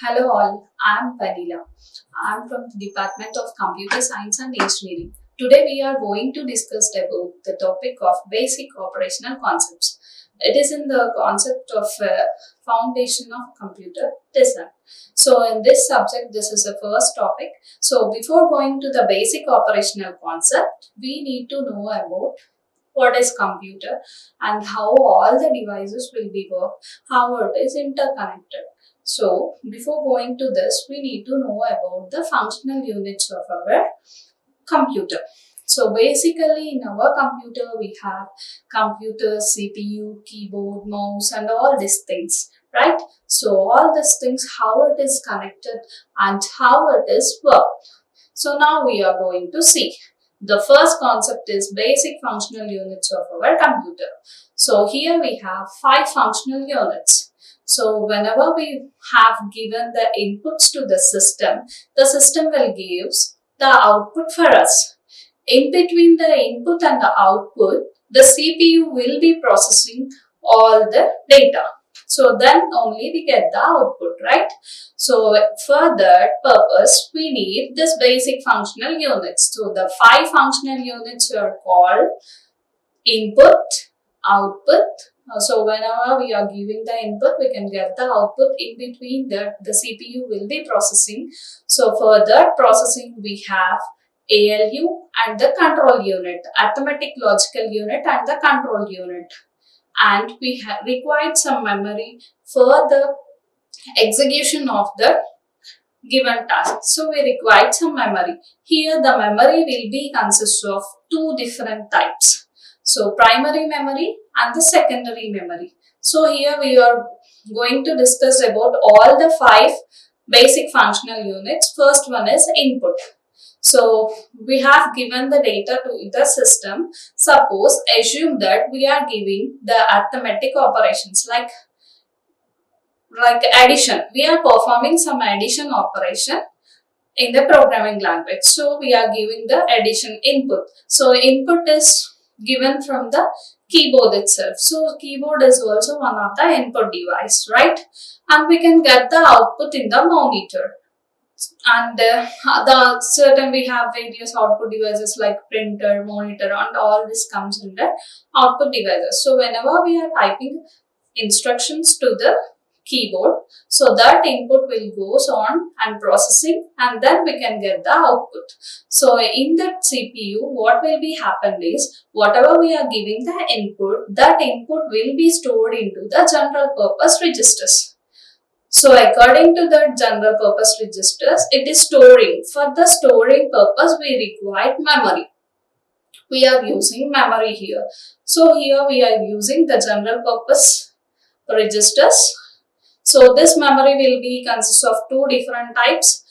Hello all, I am Veneela. I am from the Department of Computer Science and Engineering. Today we are going to discuss about the topic of basic operational concepts. It is in the concept of foundation of computer design. So in this subject, this is the first topic. So before going to the basic operational concept, we need to know about what is computer and how all the devices will be worked, how it is interconnected. So before going to this, we need to know about the functional units of our computer. So basically in our computer we have computer, CPU, keyboard, mouse and all these things, right? So all these things, how it is connected and how it is worked. So now we are going to see. The first concept is basic functional units of our computer. So here we have 5 functional units. So whenever we have given the inputs to the system will give the output for us. In between the input and the output, the CPU will be processing all the data. So then only we get the output, right? So for that purpose, we need this basic functional units. So the 5 functional units are called input, output. So whenever we are giving the input, we can get the output. In between that, the CPU will be processing. So for that processing, we have ALU and the control unit, arithmetic logical unit and the control unit. And we required some memory for the execution of the given task. So we required some memory. Here the memory will be consists of 2 different types. So primary memory and the secondary memory. So here we are going to discuss about all the 5 basic functional units. First one is input. So we have given the data to the system. Suppose assume that we are giving the arithmetic operations like addition. We are performing some addition operation in the programming language. So we are giving the addition input. So input is given from the keyboard itself. So keyboard is also one of the input device, right? And we can get the output in the monitor. And the certain we have various output devices like printer, monitor and all this comes under output devices. So whenever we are typing instructions to the keyboard, so that input will goes on and processing and then we can get the output. So in that CPU, what will be happened is whatever we are giving the input, that input will be stored into the general purpose registers. So according to the general purpose registers, it is storing. For the storing purpose, we require memory. We are using memory here. So here we are using the general purpose registers. So this memory will be consists of 2 different types.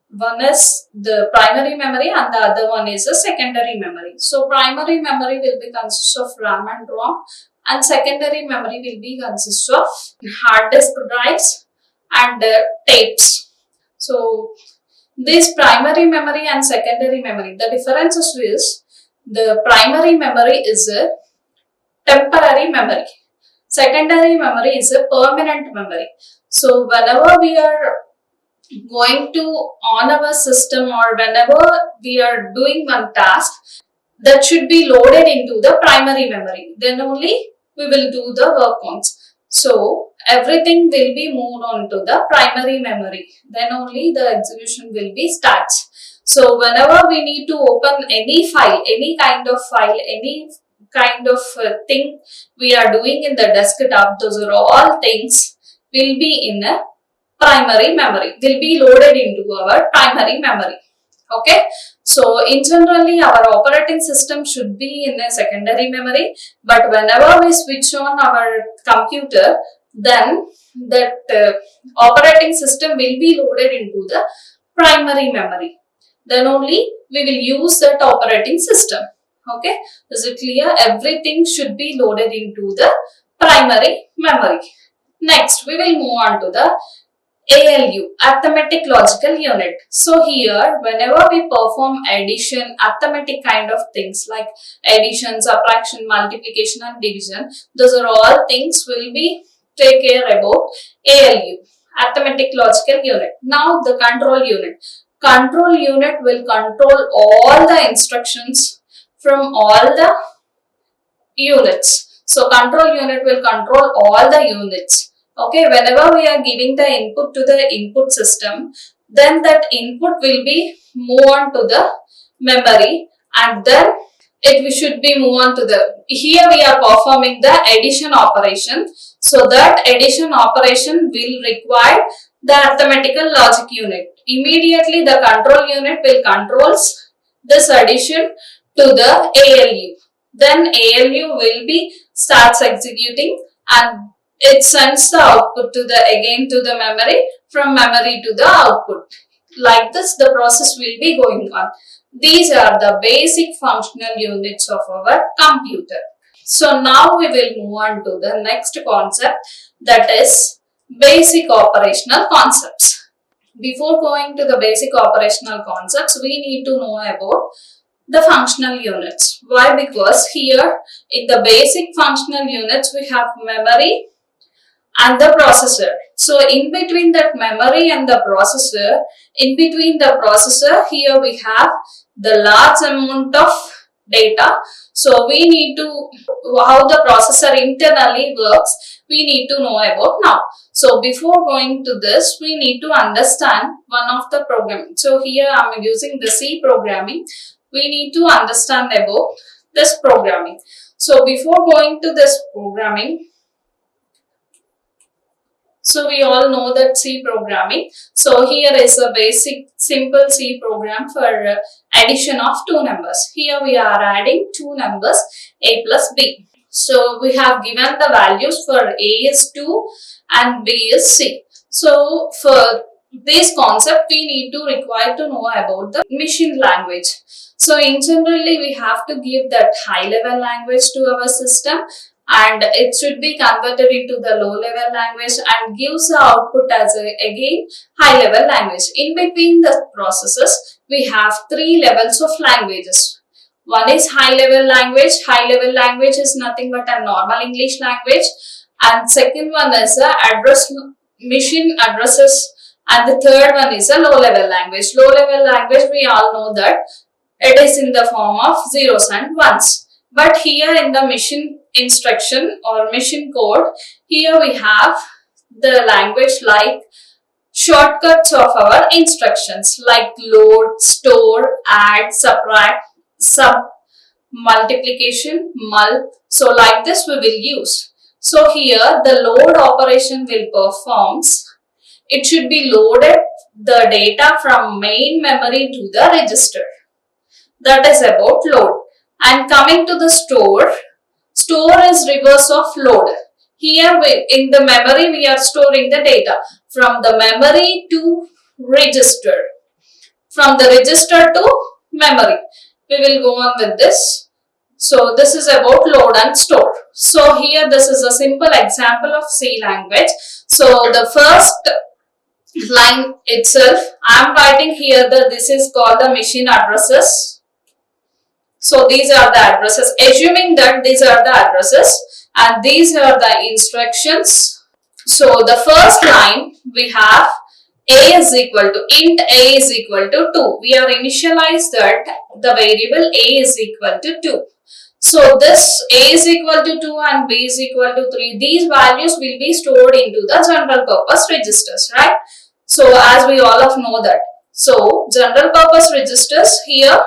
One is the primary memory and the other one is a secondary memory. So primary memory will be consists of RAM and ROM and secondary memory will be consists of hard disk drives and tapes. So this primary memory and secondary memory, the differences is the primary memory is a temporary memory. Secondary memory is a permanent memory. So whenever we are going to on our system or whenever we are doing one task, that should be loaded into the primary memory. Then only we will do the work once. So everything will be moved on to the primary memory. Then only the execution will be starts. So whenever we need to open any file, any kind of file, any kind of thing we are doing in the desktop, those are all things will be in a primary memory, will be loaded into our primary memory. Okay. So in generally our operating system should be in a secondary memory, but whenever we switch on our computer, then that operating system will be loaded into the primary memory. Then only we will use that operating system. Okay, is it clear? Everything should be loaded into the primary memory. Next, we will move on to the ALU, arithmetic logical unit. So here, whenever we perform addition, arithmetic kind of things like addition, subtraction, multiplication and division, those are all things will be take care about ALU, arithmetic logical unit. Now the control unit. Control unit will control all the instructions from all the units. So control unit will control all the units. Okay, whenever we are giving the input to the input system, then that input will be move on to the memory, and then it we should be move on to the, here we are performing the addition operation. So that addition operation will require the arithmetical logic unit. Immediately the control unit will controls this addition to the ALU. Then ALU will be starts executing, and it sends the output to the again to the memory, from memory to the output. Like this the process will be going on. These are the basic functional units of our computer. So now we will move on to the next concept, that is basic operational concepts. Before going to the basic operational concepts, we need to know about the functional units. Why? Because here in the basic functional units we have memory and the processor. So in between that memory and the processor, in between the processor, here we have the large amount of data. So we need to, how the processor internally works, we need to know about now. So before going to this, we need to understand one of the programming. So here I am using the C programming. We need to understand about this programming. So before going to this programming, so we all know that C programming. So here is a basic simple C program for addition of two numbers. Here we are adding two numbers, A plus B. So we have given the values for A is 2 and B is C. So for this concept we need to require to know about the machine language. So in generally we have to give that high level language to our system, and it should be converted into the low level language and gives the output as again high level language. In between the processes we have three levels of languages. One is high level language. High level language is nothing but a normal English language, and second one is a address machine addresses, and the third one is a low level language. Low level language, we all know that it is in the form of zeros and ones. But here in the machine instruction or machine code, here we have the language like shortcuts of our instructions like load, store, add, subtract, sub, multiplication, mul. So like this we will use. So here the load operation will performs. It should be loaded the data from main memory to the register. That is about load. And coming to the store, store is reverse of load. Here in the memory we are storing the data from the memory to register, from the register to memory. We will go on with this. So this is about load and store. So here this is a simple example of C language. So the first line itself, I am writing here that this is called the machine addresses. So these are the addresses, assuming that these are the addresses and these are the instructions. So the first line we have A is equal to, int A is equal to 2. We are initialized that the variable A is equal to 2. So this A is equal to 2 and B is equal to 3. These values will be stored into the general purpose registers, right? So as we all of know that. So general purpose registers, here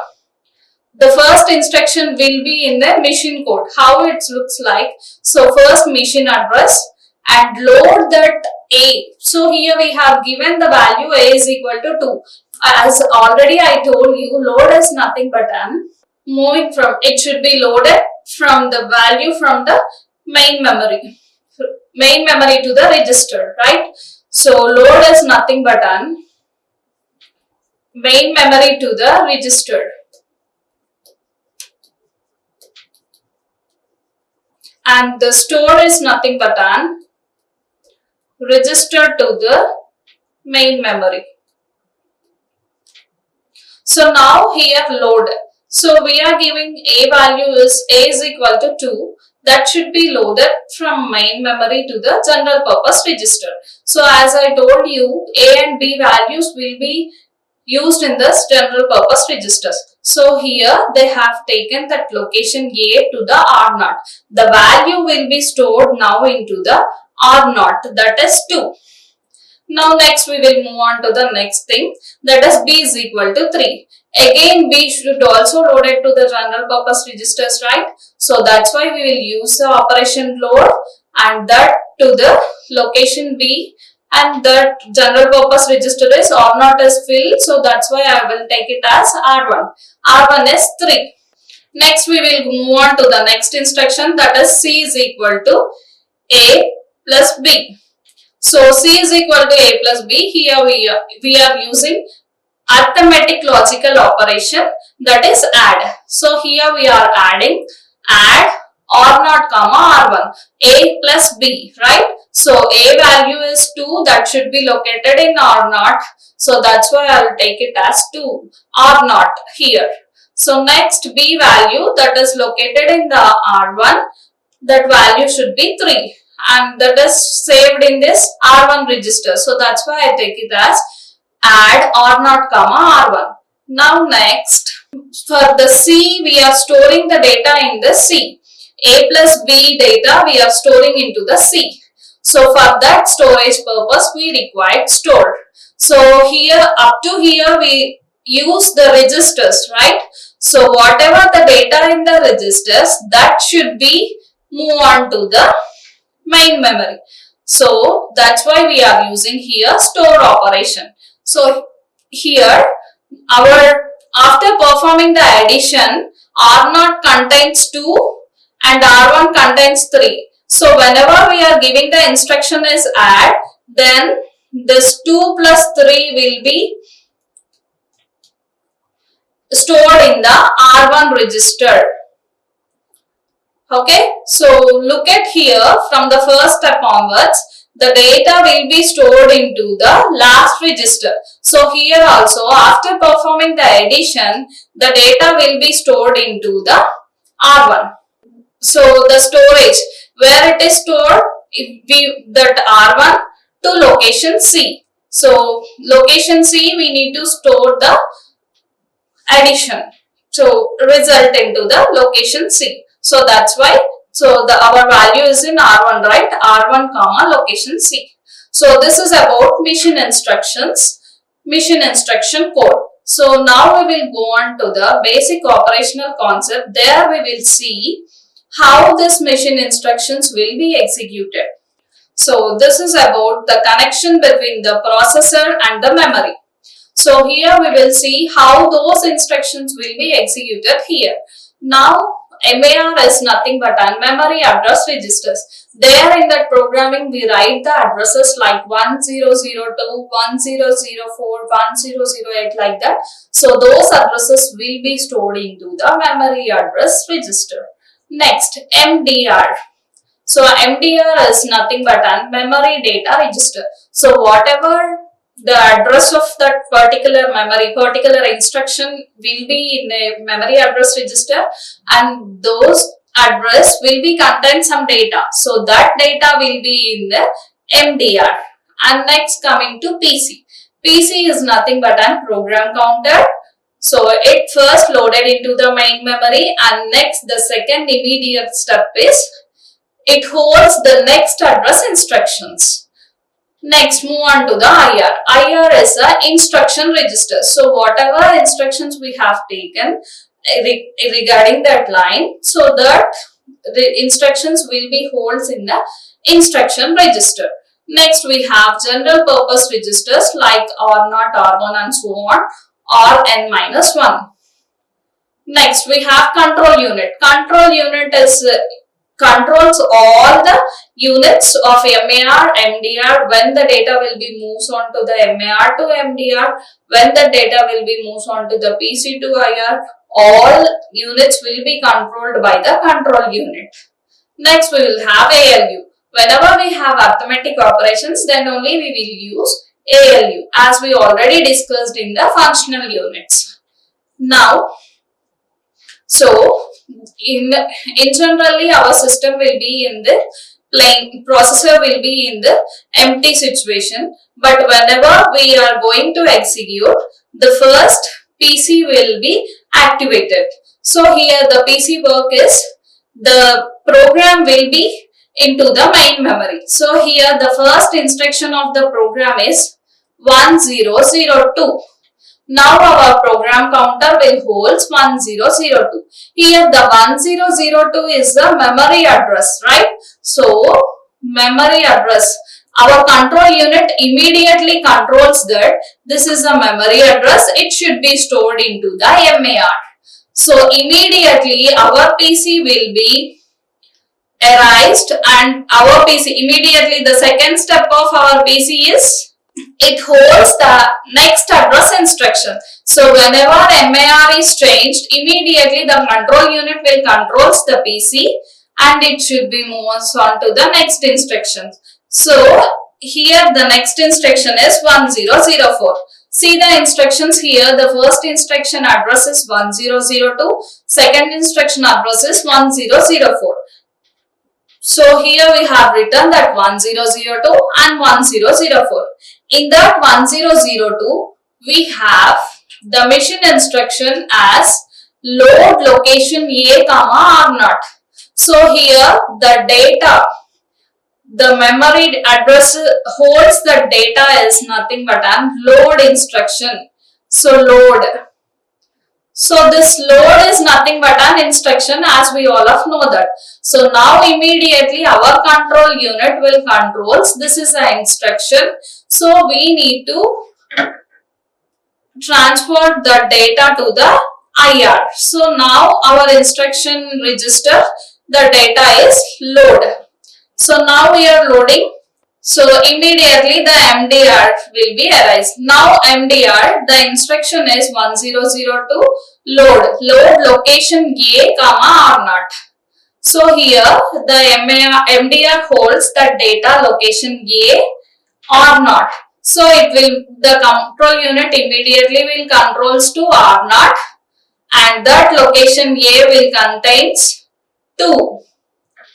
the first instruction will be in the machine code. How it looks like. So first machine address and load that A. So here we have given the value A is equal to 2. As already I told you, load is nothing but an moving from, it should be loaded from the value from the main memory to the register, right? So load is nothing but an main memory to the register. And the store is nothing but an register to the main memory. So now here load. So we are giving A value is A is equal to 2. that should be loaded from main memory to the general purpose register. So as I told you, A and B values will be used in this general purpose registers. So here they have taken that location A to the R0. The value will be stored now into the R0, that is 2. Now next we will move on to the next thing, that is B is equal to 3. Again B should also load it to the general purpose registers, right? So that's why we will use the operation load and that to the location B, and that general purpose register is R0 is filled, so that's why I will take it as R1. R1 is 3. Next we will move on to the next instruction, that is C is equal to A plus B. So C is equal to A plus B. Here we are using arithmetic logical operation, that is add. So here we are add R0 comma R1, A plus B, right? So A value is 2, that should be located in R0. So that's why I will take it as 2, R0 here. So next B value that is located in the R1, that value should be 3 and that is saved in this R1 register. So that's why I take it as add R0 comma R1. Now next, for the C we are storing the data in the C. A plus B data we are storing into the C. So for that storage purpose we required store. So here up to here we use the registers, right? So whatever the data in the registers, that should be move on to the main memory. So that's why we are using here store operation. So here after performing the addition, R0 contains 2 and R1 contains 3. So whenever we are giving the instruction is add, then this 2 plus 3 will be stored in the R1 register. Okay, so look at here, from the first step onwards, the data will be stored into the last register. So here also, after performing the addition, the data will be stored into the R1. So the storage, where it is stored, that R1 to location C. So location C we need to store the addition. So result into the location C. So that's why, so our value is in R1, right? R1 comma location C. So this is about mission instructions, mission instruction code. So now we will go on to the basic operational concept. There we will see how this mission instructions will be executed. So this is about the connection between the processor and the memory. So here we will see how those instructions will be executed here. Now MAR is nothing but memory address registers. There in that programming we write the addresses like 1002, 1004, 1008 like that. So those addresses will be stored into the memory address register. Next, MDR. So MDR is nothing but memory data register. So whatever the address of that particular memory, particular instruction will be in a memory address register, and those address will be contain some data. So that data will be in the MDR. And next coming to PC. PC is nothing but a program counter. So it first loaded into the main memory, and next the second immediate step is it holds the next address instructions. Next, move on to the IR. IR is an instruction register. So whatever instructions we have taken regarding that line, so that the instructions will be holds in the instruction register. Next, we have general purpose registers like R0, R1 and so on, Rn-1. Next, we have control unit. Control unit is controls all the units of MAR, MDR, when the data will be moved on to the MAR to MDR, when the data will be moved on to the PC to IR, all units will be controlled by the control unit. Next, we will have ALU. Whenever we have arithmetic operations, then only we will use ALU, as we already discussed in the functional units. Now, so in generally our system will be in the plain, processor will be in the empty situation, but whenever we are going to execute, the first PC will be activated. So here the PC work is, the program will be into the main memory. So here the first instruction of the program is 1002. Now our program counter will hold 1002. Here the 1002 is the memory address, right? So memory address. Our control unit immediately controls that this is the memory address. It should be stored into the MAR. So immediately our PC will be erased, and our PC, immediately the second step of our PC is, it holds the next address instruction. So whenever MAR is changed, immediately the control unit will controls the PC and it should be moves on to the next instruction. So here the next instruction is 1004. See the instructions here. The first instruction address is 1002. Second instruction address is 1004. So here we have written that 1002 and 1004. In that 1002, we have the machine instruction as load location A, R0. So here the data, the memory address holds the data is nothing but an load instruction. So load. So this load is nothing but an instruction, as we all of know that. So now immediately our control unit will controls. This is an instruction. So we need to transfer the data to the IR. So now our instruction register, the data is load. So now we are loading. So immediately the MDR will be erased. Now MDR, the instruction is 1002 load location A, R0. So here the MDR holds the data location A, R0. So it will, the control unit immediately will controls to R0, and that location A will contains 2.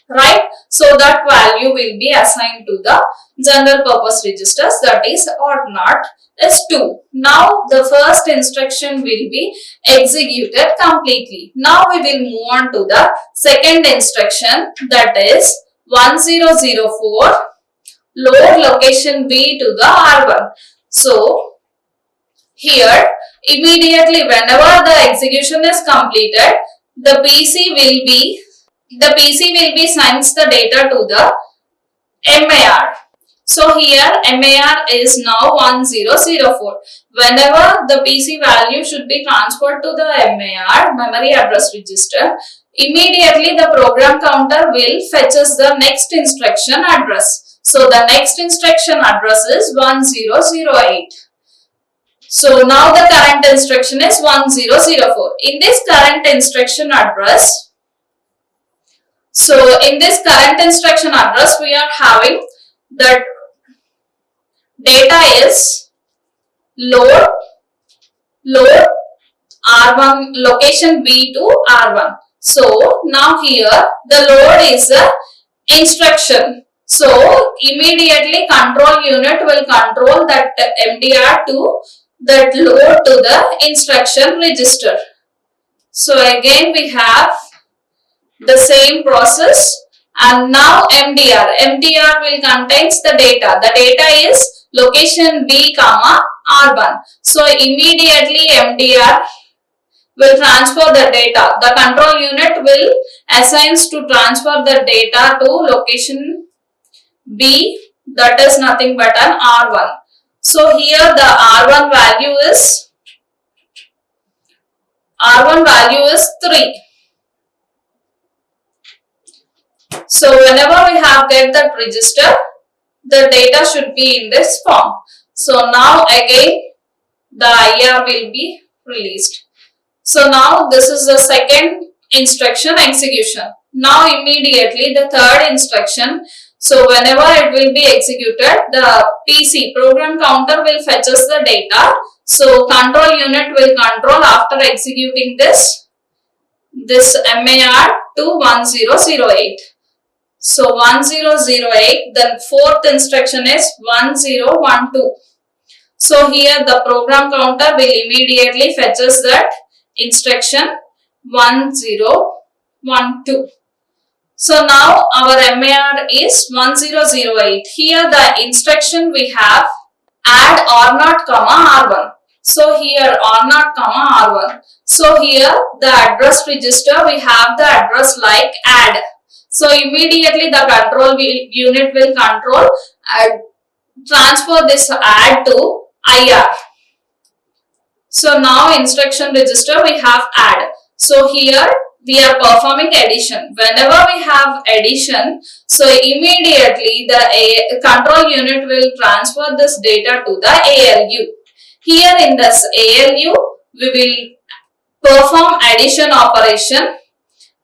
Right? So that value will be assigned to the general purpose registers, that is R0 is 2. Now the first instruction will be executed completely. Now we will move on to the second instruction, that is 1004 load location B to the R1. So here immediately whenever the execution is completed, the PC will be sends the data to the MAR. So here MAR is now 1004. Whenever the PC value should be transferred to the MAR, memory address register, immediately the program counter will fetches the next instruction address. So the next instruction address is 1008. So now the current instruction is 1004. In this current instruction address, we are having that data is load R1 location B to R1. So now here the load is the instruction. So immediately control unit will control that MDR to that load to the instruction register. So again we have the same process, and now MDR will contains the data. The data is location B, R1. So immediately MDR will transfer the data. The control unit will assigns to transfer the data to location B, that is nothing but an R1. So here the R1 value is 3. So whenever we have get that register, the data should be in this form. So now again the IR will be released. So now this is the second instruction execution. Now immediately the third instruction. So whenever it will be executed, the PC program counter will fetches the data. So control unit will control after executing this. this MAR to 1008. So 1008, then fourth instruction is 1012. So here the program counter will immediately fetches that instruction 1012. So now our MAR is 1008. Here the instruction we have add R0, R1. So here R0, R1. So here the address register, we have the address like add. So immediately the control unit will control and transfer this add to IR. So now instruction register we have add. So here we are performing addition. Whenever we have addition, so immediately the control unit will transfer this data to the ALU. Here in this ALU, we will perform addition operation.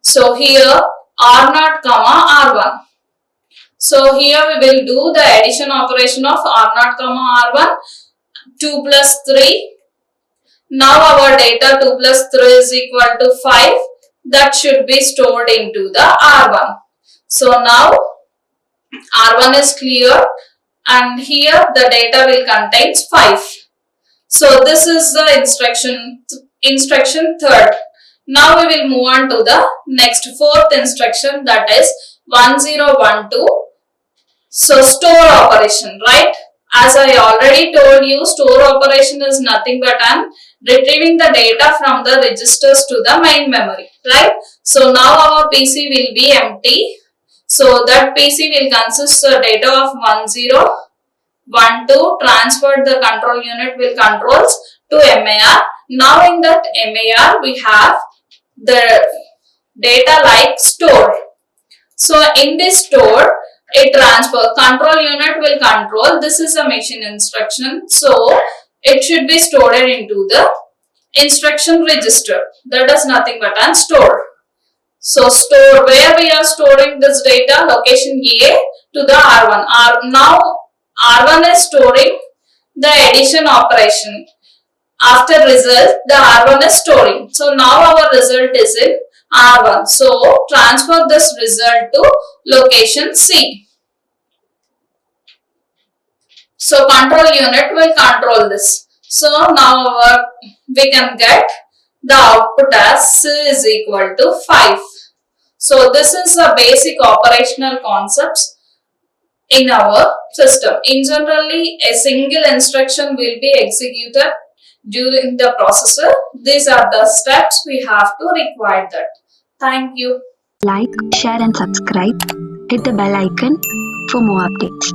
So here R0, R1. So here we will do the addition operation of R0, R1. 2 plus 3. Now our data 2 plus 3 is equal to 5. That should be stored into the R1. So now R1 is clear and here the data will contain 5. So this is the instruction third. Now we will move on to the next fourth instruction, that is 1012. So store operation, right? As I already told you, store operation is nothing but retrieving the data from the registers to the main memory, right? So now our PC will be empty. So that PC will consist the data of 1012 transferred, the control unit will controls to MAR. Now in that MAR we have the data like store. So in this store, a transfer control unit will control. This is a machine instruction. So it should be stored into the instruction register. That is nothing but store. So store, where we are storing this data, location A to the R1. Now R1 is storing the addition operation. After result, the R1 is storing. So now our result is in R1. So transfer this result to location C. So control unit will control this. So now we can get the output as C is equal to 5. So this is the basic operational concepts in our system. In generally, a single instruction will be executed during the processor. These are the steps we have to require that. Thank you. Like, share and subscribe. Hit the bell icon for more updates.